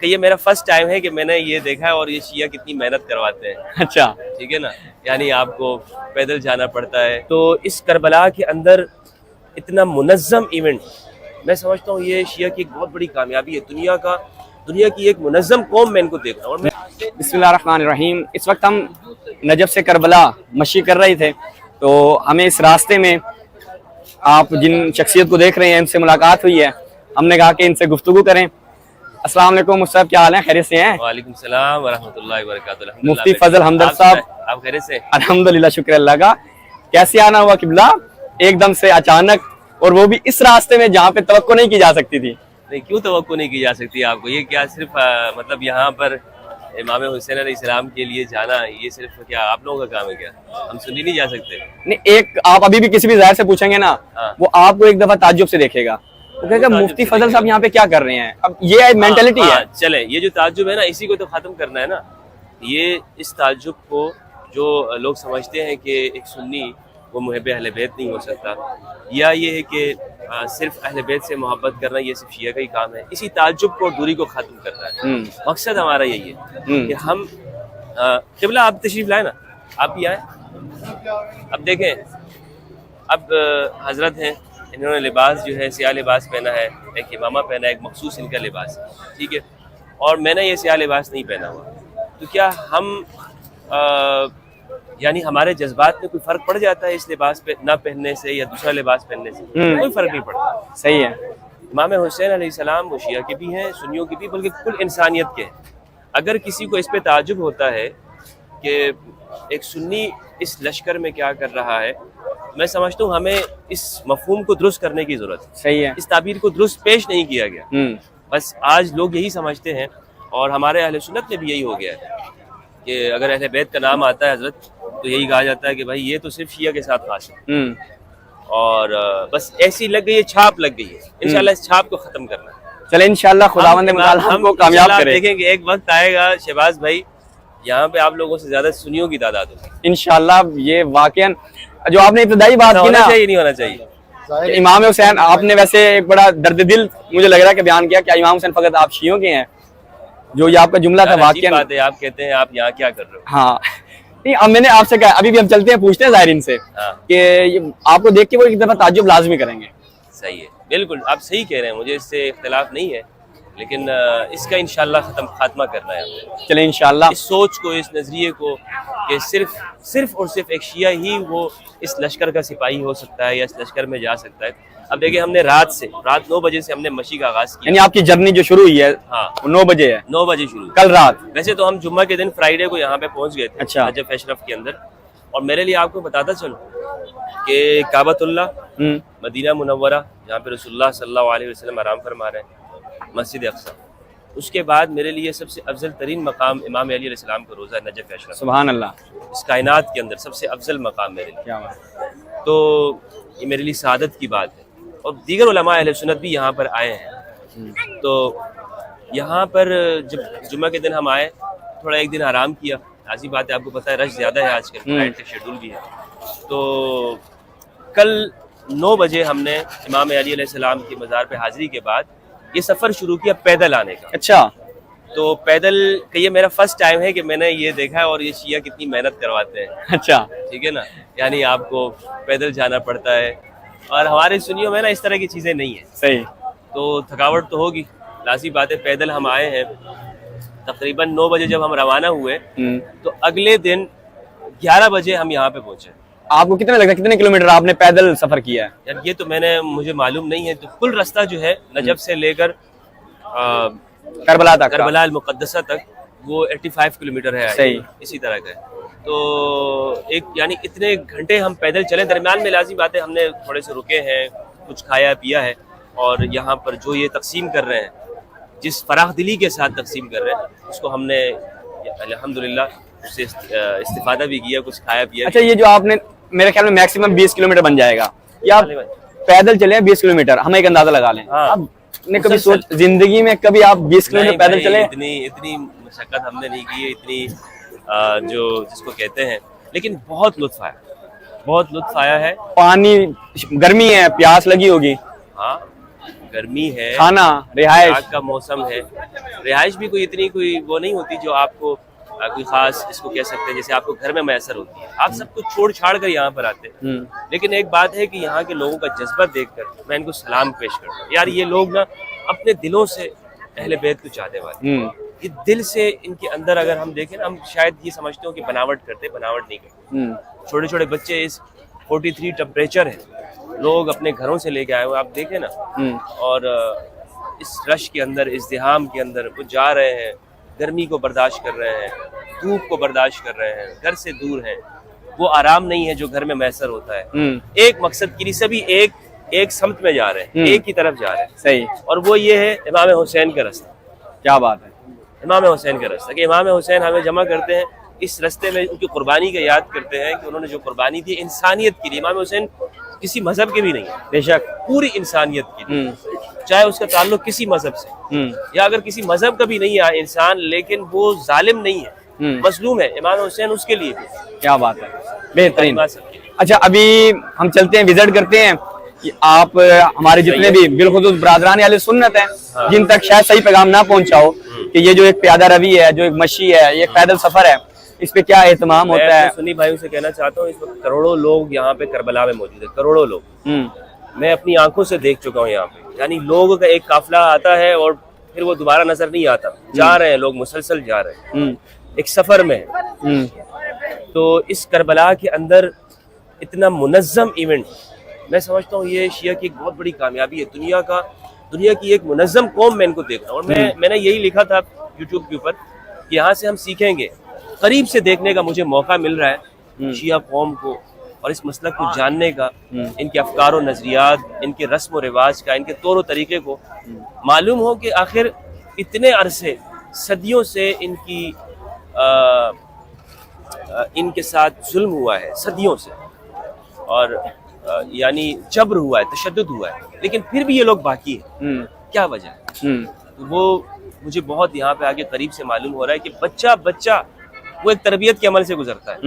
کہ یہ میرا فرسٹ ٹائم ہے کہ میں نے یہ دیکھا ہے اور یہ شیعہ کتنی محنت کرواتے ہیں. اچھا ٹھیک ہے نا, یعنی آپ کو پیدل جانا پڑتا ہے. تو اس کربلا کے اندر اتنا منظم ایونٹ, میں سمجھتا ہوں یہ شیعہ کی ایک بہت بڑی کامیابی ہے. دنیا کی ایک منظم قوم میں ان کو دیکھ رہا ہوں. اور میں بسم اللہ الرحمن الرحیم. اس وقت ہم نجف سے کربلا مشی کر رہے تھے, تو ہمیں اس راستے میں آپ جن شخصیت کو دیکھ رہے ہیں ان سے ملاقات ہوئی ہے. ہم نے کہا کہ ان سے گفتگو کریں. السلام علیکم مصطفیٰ, کیا حال ہے؟ خیریت سے ہیں؟ وعلیکم السلام ورحمۃ اللہ وبرکاتہ. مفتی فضل ہمدرد صاحب, آپ خیریت سے؟ الحمدللہ, شکر اللہ کا. کیسے آنا ہوا قبلہ ایک دم سے اچانک, اور وہ بھی اس راستے میں جہاں پہ توقع نہیں کی جا سکتی تھی؟ نہیں, کیوں توقع نہیں کی جا سکتی آپ کو؟ یہ کیا صرف مطلب یہاں پر امام حسین علیہ السلام کے لیے جانا یہ صرف کیا آپ لوگوں کا کام ہے؟ کیا ہم سنی نہیں جا سکتے؟ نہیں, ایک آپ ابھی بھی کسی بھی ظاہر سے پوچھیں گے نا, وہ آپ کو ایک دفعہ تعجب سے دیکھے گا, وہ کہے گا مفتی فضل صاحب یہاں پہ کیا کر رہے ہیں. اب یہ مینٹلٹی ہے. چلیں, یہ جو تعجب ہے نا, اسی کو تو ختم کرنا ہے نا. یہ اس تعجب کو جو لوگ سمجھتے ہیں کہ ایک سنی وہ محب اہل بیت نہیں ہو سکتا, یا یہ ہے کہ صرف اہل بیت سے محبت کرنا یہ صرف شیعہ کا ہی کام ہے, اسی تعجب کو دوری کو ختم کرنا ہے. مقصد ہمارا یہی ہے کہ ہم قبلہ آپ تشریف لائیں نا, آپ بھی آئیں. اب دیکھیں, اب حضرت ہیں, انہوں نے لباس جو ہے سیاہ لباس پہنا ہے, ایک امامہ پہنا ہے, ایک مخصوص ان کا لباس ہے, ٹھیک ہے, اور میں نے یہ سیاہ لباس نہیں پہنا ہوا. تو کیا ہم یعنی ہمارے جذبات میں کوئی فرق پڑ جاتا ہے اس لباس پہ نہ پہننے سے یا دوسرا لباس پہننے سے؟ کوئی فرق نہیں پڑتا. صحیح ہے. امام حسین علیہ السلام وہ شیعہ کے بھی ہیں, سنیوں کے بھی, بلکہ کل انسانیت کے ہیں. اگر کسی کو اس پہ تعجب ہوتا ہے کہ ایک سنی اس لشکر میں کیا کر رہا ہے, میں سمجھتا ہوں ہمیں اس مفہوم کو درست کرنے کی ضرورت ہے. صحیح ہے. اس تعبیر کو درست پیش نہیں کیا گیا. بس آج لوگ یہی سمجھتے ہیں, اور ہمارے اہل سنت میں بھی یہی ہو گیا ہے کہ اگر اہل بیت کا نام آتا ہے حضرت تو یہی کہا جاتا ہے کہ بھائی یہ تو صرف شیعہ کے ساتھ خاص ہے. اور بس ایسی لگ گئی ہے, چھاپ لگ گئی ہے. انشاءاللہ اس چھاپ کو ختم کرنا ہے. چلے انشاءاللہ خداوند متعال ہم کو کامیاب کرے. دیکھیں گے ایک وقت آئے گا شہباز بھائی, یہاں پہ آپ لوگوں سے زیادہ سنیوں کی تعداد ہوگی انشاءاللہ. یہ واقعاً جو آپ نے ابتدائی بات کی نا, نہیں ہونا چاہیے. امام حسین, آپ نے ویسے ایک بڑا درد دل مجھے لگ رہا ہے کہ بیان کیا کہ امام حسین فقط آپ شیعوں کے ہیں, جو یہ آپ کا جملہ تھا واقعاً بات ہے. آپ کہتے ہیں آپ یہاں کیا کر رہے ہو. ہاں نہیں, اب میں نے آپ سے کہا, ابھی بھی ہم چلتے ہیں, پوچھتے ہیں زائرین سے کہ آپ کو دیکھ کے وہ ایک دفعہ تعجب لازمی کریں گے. صحیح ہے, بالکل آپ صحیح کہہ رہے ہیں, مجھے اس سے اختلاف نہیں ہے, لیکن اس کا انشاءاللہ خاتمہ کرنا ہے ہمیں. چلیں انشاءاللہ. اس سوچ کو, اس نظریے کو کہ صرف اور صرف ایک شیعہ ہی وہ اس لشکر کا سپاہی ہو سکتا ہے یا اس لشکر میں جا سکتا ہے. اب دیکھیں, ہم نے رات 9 بجے سے ہم نے مشی کا آغاز کیا. یعنی آپ کی جرنی جو شروع ہوئی ہے وہ 9 بجے ہے؟ 9 بجے شروع, کل رات. ویسے تو ہم جمعہ کے دن فرائیڈے کو یہاں پہ پہنچ گئے تھے. اچھا. نجف اشرف کے اندر. اور میرے لیے آپ کو بتاتا چلوں کہ کعبۃ اللہ, مدینہ منورہ جہاں پہ رسول اللہ صلی اللہ علیہ وسلم آرام فرما رہے ہیں, مسجد اقصی, اس کے بعد میرے لیے سب سے افضل ترین مقام امام علی علیہ السلام کا روزہ نجف اشرف. سبحان اللہ. اس کائنات کے اندر سب سے افضل مقام میرے لیے. کیا بات. تو یہ میرے لیے سعادت کی بات ہے. اور دیگر علماء اہل سنت بھی یہاں پر آئے ہیں. تو یہاں پر جب جمعہ کے دن ہم آئے, تھوڑا ایک دن آرام کیا. ایسی بات ہے, آپ کو پتہ ہے رش زیادہ ہے آج کل, فلائٹ کا شیڈول بھی ہے. تو کل 9 بجے ہم نے امام علی علیہ السلام کی مزار پہ حاضری کے بعد یہ سفر شروع کیا پیدل آنے کا. اچھا. تو پیدل کہ یہ میرا فرسٹ ٹائم ہے کہ میں نے یہ دیکھا ہے, اور یہ شیعہ کتنی محنت کرواتے ہیں. اچھا. ٹھیک ہے نا, یعنی آپ کو پیدل جانا پڑتا ہے, اور ہمارے سنیوں میں نا اس طرح کی چیزیں نہیں ہیں. صحیح. تو تھکاوٹ تو ہوگی, لازمی بات ہے. پیدل ہم آئے ہیں تقریباً 9 بجے جب ہم روانہ ہوئے, تو اگلے دن 11 بجے ہم یہاں پہ پہنچے. آپ کو کتنا لگا, کتنے کلومیٹر آپ نے پیدل سفر کیا ہے؟ یار یہ تو مجھے معلوم نہیں ہے. تو کل راستہ جو ہے نجف سے لے کر کربلا المقدسہ تک وہ 85 کلومیٹر ہے. صحیح. اسی طرح کا ہے. تو ایک یعنی اتنے گھنٹے ہم پیدل چلے, درمیان میں لازمی بات ہے ہم نے تھوڑے سے رکے ہیں, کچھ کھایا پیا ہے, اور یہاں پر جو یہ تقسیم کر رہے ہیں, جس فراخ دلی کے ساتھ تقسیم کر رہے ہیں, اس کو ہم نے الحمدللہ اس سے استفادہ بھی کیا, کچھ کھایا پیا. اچھا, یہ جو آپ نے میرے خیال میں میکسیمم 20 کلومیٹر بن جائے گا, یا آپ پیدل چلے 20 کلومیٹر, ہم ایک اندازہ لگا لیں. اب نے کبھی سوچ زندگی میں کبھی آپ 20 کلومیٹر پیدل چلے؟ اتنی مشقت ہم نے نہیں کی ہے, اتنی جو جس کو کہتے ہیں, لیکن بہت لطف آیا, بہت لطف آیا ہے. پانی, گرمی ہے, پیاس لگی ہوگی. ہاں गर्मी है, खाना, रिहाइश, आग का मौसम है। रिहाइश भी कोई इतनी कोई वो नहीं होती जो आपको कोई खास इसको कह सकते हैं जैसे आपको घर में मैसर होती है। आप सब कुछ छोड़ छाड़ कर यहाँ पर आते हैं। लेकिन एक बात है कि यहाँ के लोगों का जज्बा देखकर मैं इनको सलाम पेश करता हूँ। यार ये लोग ना अपने दिलों से अहले बैत को चाहने वाले, ये दिल से इनके अंदर अगर हम देखें ना, हम शायद ये समझते हो कि बनावट करते, बनावट नहीं करते। छोटे छोटे बच्चे, इस 43 टेम्परेचर है, लोग अपने घरों से लेके आए हुए, आप देखें ना, और इस रश के अंदर, इज़्दिहाम के अंदर वो जा रहे हैं, गर्मी को बर्दाश्त कर रहे हैं, धूप को बर्दाश्त कर रहे हैं, घर से दूर हैं। वो आराम नहीं है जो घर में मैसर होता है। एक मकसद के लिए सभी एक समत में जा रहे हैं, एक ही तरफ जा रहे हैं। सही। और वो ये है इमाम हुसैन का रास्ता। क्या बात है, इमाम हुसैन का रास्ता, कि इमाम हुसैन हमें जमा करते हैं इस रास्ते में, उनकी कुर्बानी का याद करते हैं कि उन्होंने जो कुर्बानी दी इंसानियत के लिए। इमाम हुसैन किसी मजहब के भी नहीं है, बेशक, पूरी इंसानियत के लिए, चाहे उसका ताल्लुक किसी मजहब से या अगर किसी मजहब का भी नहीं है इंसान, लेकिन वो जालिम नहीं है, मजलूम है, इमाम हुसैन उसके लिए भी। क्या बात है, बेहतरीन। सबके लिए। अच्छा, अभी हम चलते हैं, विजिट करते हैं कि आप हमारे जितने भी बिलखुसूस बरादरान अहले सुन्नत हैं, जिन तक शायद सही पैगाम ना पहुंचा हो कि ये जो एक प्यादा रवी है, जो एक मशी है, ये एक पैदल सफर है, इस पे क्या एहतमाम होता है? सुन्नी भाइयों से कहना चाहता हूँ, इस वक्त करोड़ों लोग यहाँ पे करबला में मौजूद है, करोड़ों लोग। मैं अपनी आंखों से देख चुका हूँ यहाँ पे, यानी लोगों का एक काफिला आता है और फिर वो दोबारा नजर नहीं आता, जा रहे हैं लोग, मुसलसल जा रहे हैं, एक सफर में है। तो इस करबला के अंदर इतना मुनज़्ज़म इवेंट, मैं समझता हूँ ये शिया की एक बहुत बड़ी कामयाबी है। दुनिया की एक मुनज़्ज़म कौम मैं इनको देख रहा हूँ। और मैंने यही लिखा था यूट्यूब के ऊपर कि यहाँ से हम सीखेंगे, करीब से देखने का मुझे मौका मिल रहा है शिया कौम को और इस मसलक को जानने का, इनके अफकार और नज़रियात, इनके रस्म व रिवाज का, इनके तौर तरीके को मालूम हो कि आखिर इतने अरसे, सदियों से इनके साथ जुल्म हुआ है, सदियों से, और यानी जबर हुआ है, तशद्दुद हुआ है, लेकिन फिर भी ये लोग बाकी हैं। क्या वजह है? तो वो मुझे बहुत यहाँ पे आगे करीब से मालूम हो रहा है कि बच्चा वो एक तरबियत के अमल से गुजरता है।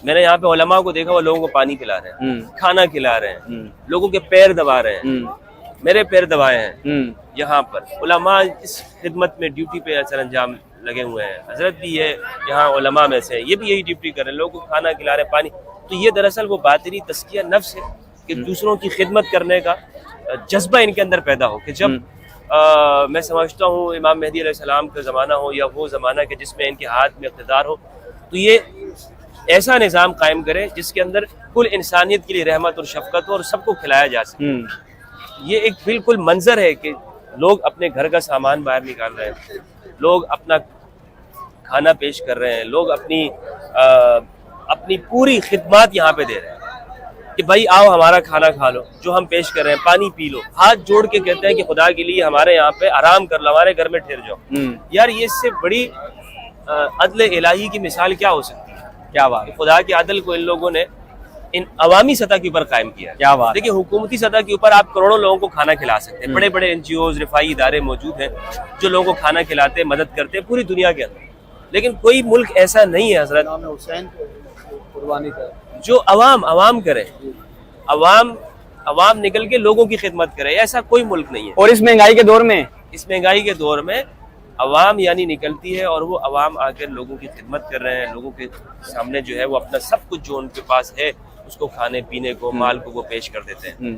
मैंने यहाँ पे उलमा को देखा, वो लोगों को पानी पिला रहे हैं, खाना खिला रहे हैं, लोगों के पैर दबा रहे हैं, मेरे पैर दबाए हैं यहाँ पर। उलमा इस खिदमत में ड्यूटी पे असर अंजाम लगे हुए हैं। हजरत भी है यहाँ उलमा में से, ये भी यही ड्यूटी कर रहे हैं, लोगों को खाना खिला रहे हैं, पानी। तो ये दरअसल वो बातिनी तस्किया नफ्स है कि दूसरों की खिदमत करने का जज्बा इनके अंदर पैदा हो। कि जब मैं समझता हूँ इमाम मेहदी अलैहिस्सलाम का ज़माना हो या वो ज़माना कि जिसमें इनके हाथ में इक़्तिदार हो, तो ये ऐसा निज़ाम कायम करे जिसके अंदर कुल इंसानियत के लिए रहमत और शफ़क़त हो और सबको खिलाया जा सके। ये एक बिल्कुल मंजर है कि लोग अपने घर का सामान बाहर निकाल रहे हैं, लोग अपना खाना पेश कर रहे हैं, लोग अपनी पूरी खिदमत यहाँ पे दे रहे हैं कि भाई आओ हमारा खाना खा लो, जो हम पेश कर रहे हैं, पानी पी लो, हाथ जोड़ के कहते हैं कि खुदा के लिए हमारे यहाँ पे आराम कर लो, हमारे घर में ठहर जाओ। यार ये इससे बड़ी अदल इलाही की मिसाल क्या हो सकती है? क्या बात है, खुदा के अदल को इन लोगों ने इन अवामी सतह के ऊपर कायम किया। क्या बात, देखिए हुकूमती सतह के ऊपर आप करोड़ों लोगों को खाना खिला सकते हैं, बड़े बड़े NGOs, रिफाई इदारे मौजूद हैं जो लोगों को खाना खिलाते हैं, मदद करते हैं पूरी दुनिया के अंदर। लेकिन कोई मुल्क ऐसा नहीं है हजरत हुसैन कुर्बानी का जो अवाम करे, अवाम निकल के लोगों की खिदमत करे, ऐसा कोई मुल्क नहीं है। और इस महंगाई के दौर में अवाम यानी निकलती है और वो अवाम आकर लोगों की खिदमत कर रहे हैं, लोगों के सामने जो है वो अपना सब कुछ जो उनके पास है उसको खाने पीने को, माल को वो पेश कर देते हैं।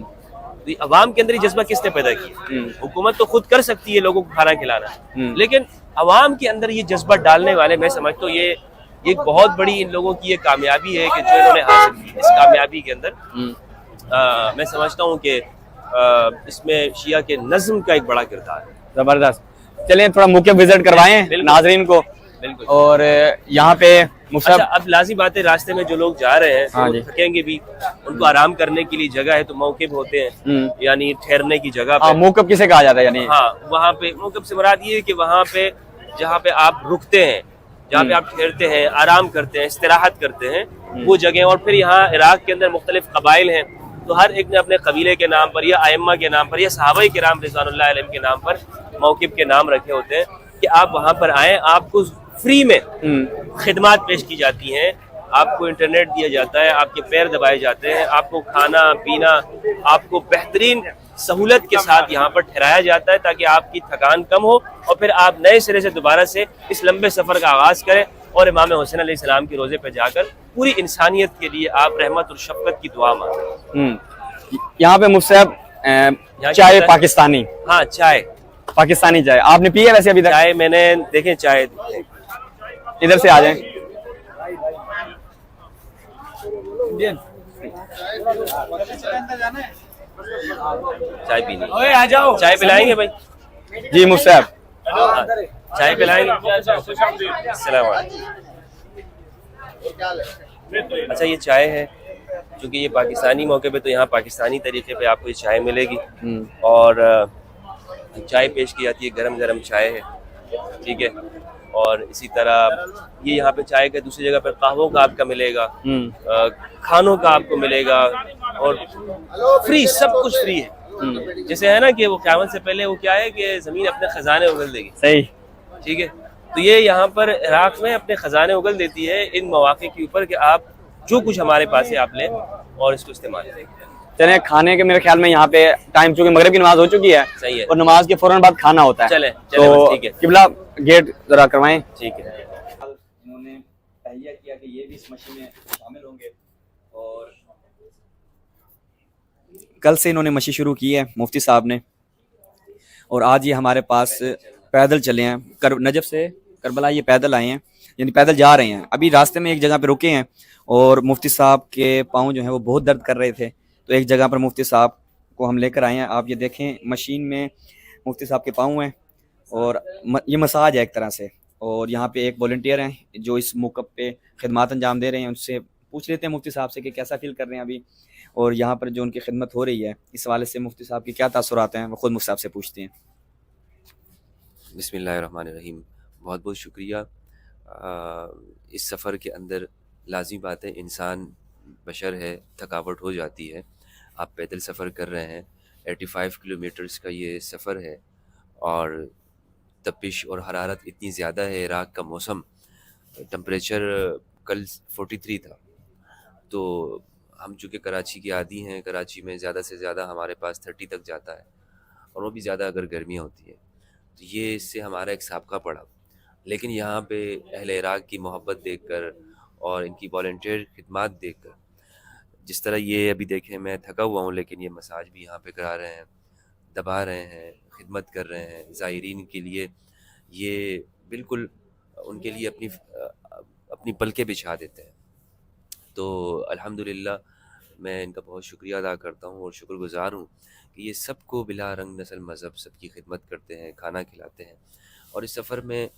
तो अवाम के अंदर ये जज्बा किसने पैदा किया? हुकूमत तो खुद कर सकती है लोगों को खाना खिलाना, लेकिन अवाम के अंदर ये जज्बा डालने वाले, मैं समझता हूँ ये एक बहुत बड़ी इन लोगों की ये कामयाबी है कि जो इन्होंने हासिल की। इस कामयाबी के अंदर मैं समझता हूँ कि इसमें शिया के नज़्म का एक बड़ा किरदार है। जबरदस्त। चलिए थोड़ा मुख्य विजिट करवाएं नाजरीन को। बिल्कुल। और यहाँ पे अच्छा, अब लाज़िम बात है, रास्ते में जो लोग जा रहे हैं वो थकेंगे भी, उनको आराम करने के लिए जगह है, तो मौक़िफ़ होते हैं, यानी ठहरने की जगह पे। मौक़िफ़ किसे कहा जाता है? यानी हाँ, वहाँ पे मौक़िफ़ से मुराद ये है कि वहाँ पे जहाँ पे आप रुकते हैं, जहाँ पे आप ठहरते हैं, आराम करते हैं, इस्तिराहत करते हैं, वो जगह। और फिर यहाँ इराक के अंदर मुख्तलिफ कबाइल हैं, तो हर एक ने अपने कबीले के नाम पर या आइम्मा के नाम पर या सहाबाए किराम रिज़वानुल्लाह अलैहिम के नाम पर मौक़िफ़ के नाम रखे होते हैं कि आप वहाँ पर आएँ, आपको फ्री में खिदमत पेश की जाती हैं, आपको इंटरनेट दिया जाता है, आपके पैर दबाए जाते हैं, आपको खाना पीना, आपको बेहतरीन सहूलत के साथ यहाँ पर ठहराया जाता है ताकि आपकी थकान कम हो और फिर आप नए सिरे से दोबारा से इस लंबे सफ़र का आगाज़ करें और इमाम हुसैन अलैहिस्सलाम के रोज़े पर जाकर पूरी इंसानियत के लिए आप रहमत और शफ़क़त की दुआ मांगें। यहाँ पे मुफ्ती साहब यहाँ चाय क्या है? पाकिस्तानी, हाँ, चाय पाकिस्तानी चाय आपने पी है वैसे अभी तक? चाय मैंने देखें, चाय इधर से आ जाएं। चाय पीनी, आ जाओ, चाय पिलाएंगे भाई? जी मुफ्ती साहब, हाँ, चाय पिलाएंगे। अस्सलाम वालेकुम। अच्छा, ये चाय है, क्योंकि ये पाकिस्तानी मौके पे तो यहाँ पाकिस्तानी तरीके पे आपको ये चाय मिलेगी और चाय पेश की जाती है, गरम गरम चाय है, ठीक है। और इसी तरह ये यहाँ पे चाय का दूसरी जगह पर कहवों का आपका मिलेगा, खानों का आपको मिलेगा और फ्री, सब कुछ फ्री है। जैसे है ना कि वो क़यामत से पहले वो क्या है कि ज़मीन अपने ख़जाने उगल देगी, सही, ठीक है। तो ये यहाँ पर इराक़ में अपने ख़जाने उगल देती है इन मौक़े के ऊपर कि आप जो कुछ हमारे पास है आप लें और इसको इस्तेमाल करें। चलें, खाने के मेरे ख्याल में यहाँ पे टाइम, चूंकि मगरिब की नमाज हो चुकी है, सही है, और नमाज के फौरन बाद खाना होता है। चले तो ठीक है, किबला गेट जरा करवाएं। ठीक है। इन्होंने तहैया किया कि ये भी इस मशीन में शामिल होंगे और कल से इन्होंने मशी शुरू की है मुफ्ती साहब ने, और आज ये हमारे पास पैदल चले हैं नजफ से करबला, ये पैदल आए हैं, यानी पैदल जा रहे हैं। अभी रास्ते में एक जगह पे रुके हैं और मुफ्ती साहब के पाँव जो हैं वो बहुत दर्द कर रहे थे, तो एक जगह पर मुफ्ती साहब को हम लेकर आए हैं। आप ये देखें, मशीन में मुफ्ती साहब के पाँव हैं और ये मसाज है एक तरह से। और यहाँ पे एक वॉलंटियर हैं जो इस मौके पे खिदमत अंजाम दे रहे हैं, उनसे पूछ लेते हैं मुफ्ती साहब से कि कैसा फील कर रहे हैं अभी, और यहाँ पर जो उनकी खिदमत हो रही है इस हवाले से मुफ्ती साहब की क्या तासुरात हैं, वो खुद मुफ्ती साहब से पूछते हैं। बिस्मिल्लाहिर्रहमानिर्रहीम। बहुत बहुत शुक्रिया। इस सफ़र के अंदर लाज़मी बात है, इंसान बशर है, थकावट हो जाती है। आप पैदल सफ़र कर रहे हैं, 85 किलोमीटर्स का ये सफ़र है और तपिश और हरारत इतनी ज़्यादा है। इराक़ का मौसम, टेम्परेचर कल 43 था, तो हम चूँकि कराची के आदी हैं, कराची में ज़्यादा से ज़्यादा हमारे पास 30 तक जाता है और वो भी ज़्यादा अगर गर्मियाँ होती है, तो ये इससे हमारा एक साबका पड़ा। लेकिन यहाँ पे अहले इराक़ की मोहब्बत देखकर और इनकी वॉलंटियर खिदमत देखकर, जिस तरह ये अभी देखें मैं थका हुआ हूँ लेकिन ये मसाज भी यहाँ पे करा रहे हैं, दबा रहे हैं, खिदमत कर रहे हैं ज़ायरीन के लिए, ये बिल्कुल उनके लिए अपनी पलकें बिछा देते हैं। तो अल्हम्दुलिल्लाह मैं इनका बहुत शुक्रिया अदा करता हूँ और शुक्रगुज़ार हूँ कि ये सबको बिला रंग नस्ल मज़हब सबकी खिदमत करते हैं, खाना खिलाते हैं। और इस सफ़र में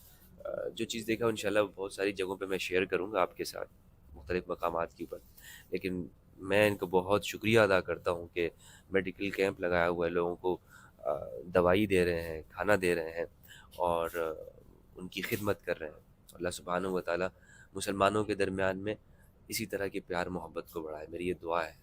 जो चीज़ देखा इंशाल्लाह बहुत सारी जगहों पे मैं शेयर करूँगा आपके साथ मुख्तलिफ़ मकामात के ऊपर, लेकिन मैं इनको बहुत शुक्रिया अदा करता हूँ कि मेडिकल कैंप लगाया हुआ है, लोगों को दवाई दे रहे हैं, खाना दे रहे हैं और उनकी खिदमत कर रहे हैं। अल्लाह सुब्हानहू व तआला मुसलमानों के दरमियान में इसी तरह के प्यार मोहब्बत को बढ़ाए, मेरी ये दुआ है।